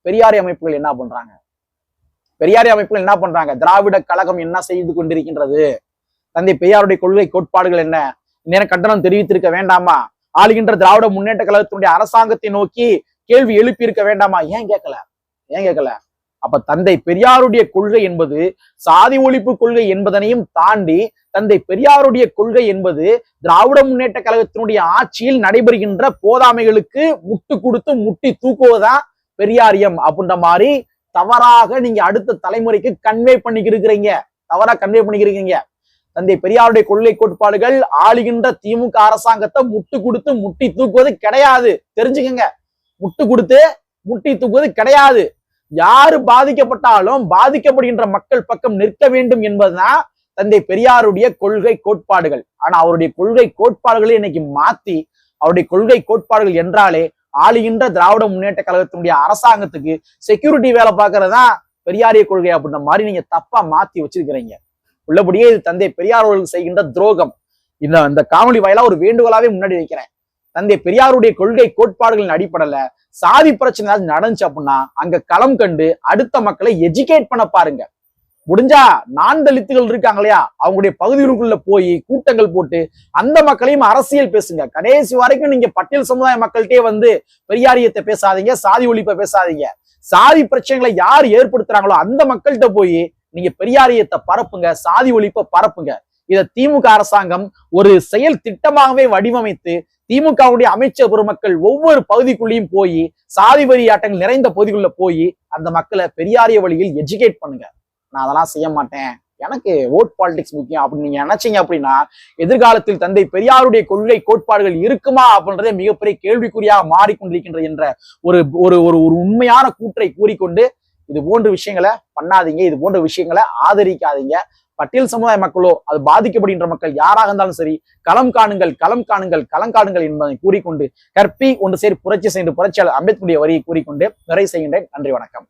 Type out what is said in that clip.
பெரியாரி அமைப்புகள் என்ன பண்றாங்க? பெரியாரி அமைப்புகள் என்ன பண்றாங்க? திராவிட கழகம் என்ன செய்து கொண்டிருக்கின்றது? தந்தை பெரியாருடைய கொள்கை கோட்பாடுகள் என்ன? நேரம் கண்டனம் தெரிவித்திருக்க வேண்டாமா? ஆளுகின்ற திராவிட முன்னேற்ற கழகத்தினுடைய அரசாங்கத்தை நோக்கி கேள்வி எழுப்பி இருக்க வேண்டாமா? ஏன் கேட்கல? அப்ப தந்தை பெரியாருடைய கொள்கை என்பது சாதி ஒழிப்பு கொள்கை என்பதனையும் தாண்டி தந்தை பெரியாருடைய கொள்கை என்பது திராவிட முன்னேற்ற கழகத்தினுடைய ஆட்சியில் நடைபெறுகின்ற போதாமைகளுக்கு முட்டு கொடுத்து முட்டி தூக்குவதுதான் பெரியாரியம் அப்படின்ற மாதிரி தவறாக நீங்க அடுத்த தலைமுறைக்கு கன்வே பண்ணிக்கிறீங்க. தந்தை பெரியாருடைய கொள்கை கோட்பாடுகள் ஆளுகின்ற திமுக அரசாங்கத்தை முட்டு கொடுத்து முட்டி தூக்குவது கிடையாது. தெரிஞ்சுக்கங்க, முட்டு கொடுத்து முட்டி தூக்குவது கிடையாது. யாரு பாதிக்கப்பட்டாலும் பாதிக்கப்படுகின்ற மக்கள் பக்கம் நிற்க வேண்டும் என்பதுதான் தந்தை பெரியாருடைய கொள்கை கோட்பாடுகள். ஆனா அவருடைய கொள்கை கோட்பாடுகளை இன்னைக்கு மாத்தி அவருடைய கொள்கை கோட்பாடுகள் என்றாலே ஆளுகின்ற திராவிட முன்னேற்ற கழகத்தினுடைய அரசாங்கத்துக்கு செக்யூரிட்டி வேலை பார்க்கறதா பெரியாரிய கொள்கை அப்படின்ற மாதிரி நீங்க தப்பா மாத்தி வச்சிருக்கிறீங்க. உள்ளபடியே இது தந்தை பெரியார் அவர்கள் செய்கின்ற துரோகம். இந்த காணொலி வாயிலா ஒரு வேண்டுகோளாவே முன்னாடி வைக்கிறேன். தந்தை பெரியாருடைய கொள்கை கோட்பாடுகளின் அடிப்படையில சாதி பிரச்சனை நடந்துச்சு அப்படின்னா அங்க களம் கண்டு அடுத்த மக்களை எஜுகேட் பண்ண பாருங்க. முடிஞ்சா நான் தலித்துகள் இருக்காங்க இல்லையா, அவங்களுடைய பகுதிகளுக்குள்ள போய் கூட்டங்கள் போட்டு அந்த மக்களையும் அரசியல் பேசுங்க. கடைசி வரைக்கும் நீங்க பட்டியல் சமுதாய மக்கள்கிட்டே வந்து பெரியாரியத்தை பேசாதீங்க, சாதி ஒழிப்பை பேசாதீங்க. சாதி பிரச்சனைகளை யார் ஏற்படுத்துறாங்களோ அந்த மக்கள்கிட்ட போய் நீங்க பெரியாரியத்தை பரப்புங்க, சாதி ஒழிப்பை பரப்புங்க. இதை திமுக அரசாங்கம் ஒரு செயல் திட்டமாகவே வடிவமைத்து திமுகவுடைய அமைச்சர் பெருமக்கள் ஒவ்வொரு பகுதிக்குள்ளேயும் போய் சாதி வரி ஆட்டங்கள் நிறைந்த பகுதிக்குள்ள போய் அந்த மக்களை பெரியாரிய வழியில் எஜுகேட் பண்ணுங்க. நான் அதெல்லாம் செய்ய மாட்டேன், எனக்கு ஓட் பாலிடிக்ஸ் முக்கியம் அப்படின்னு நீங்க நினைச்சீங்க அப்படின்னா எதிர்காலத்தில் தந்தை பெரியாருடைய கொள்கை கோட்பாடுகள் இருக்குமா அப்படின்றதே மிகப்பெரிய கேள்விக்குறியாக மாறிக்கொண்டிருக்கின்ற என்ற ஒரு ஒரு ஒரு உண்மையான கூற்றை கூறிக்கொண்டு இது போன்ற விஷயங்களை பண்ணாதீங்க, இது போன்ற விஷயங்களை ஆதரிக்காதீங்க. பட்டியல் சமுதாய மக்களோ அது பாதிக்கப்படுகின்ற மக்கள் யாராக இருந்தாலும் சரி களம் காணுங்கள் என்பதை கூறிக்கொண்டு கற்பி ஒன்று சேர் புரட்சி செய்து புரட்சியாளர் அம்பேத்கருடைய வரியை கூறிக்கொண்டு நிறைவு செய்கின்றேன். நன்றி, வணக்கம்.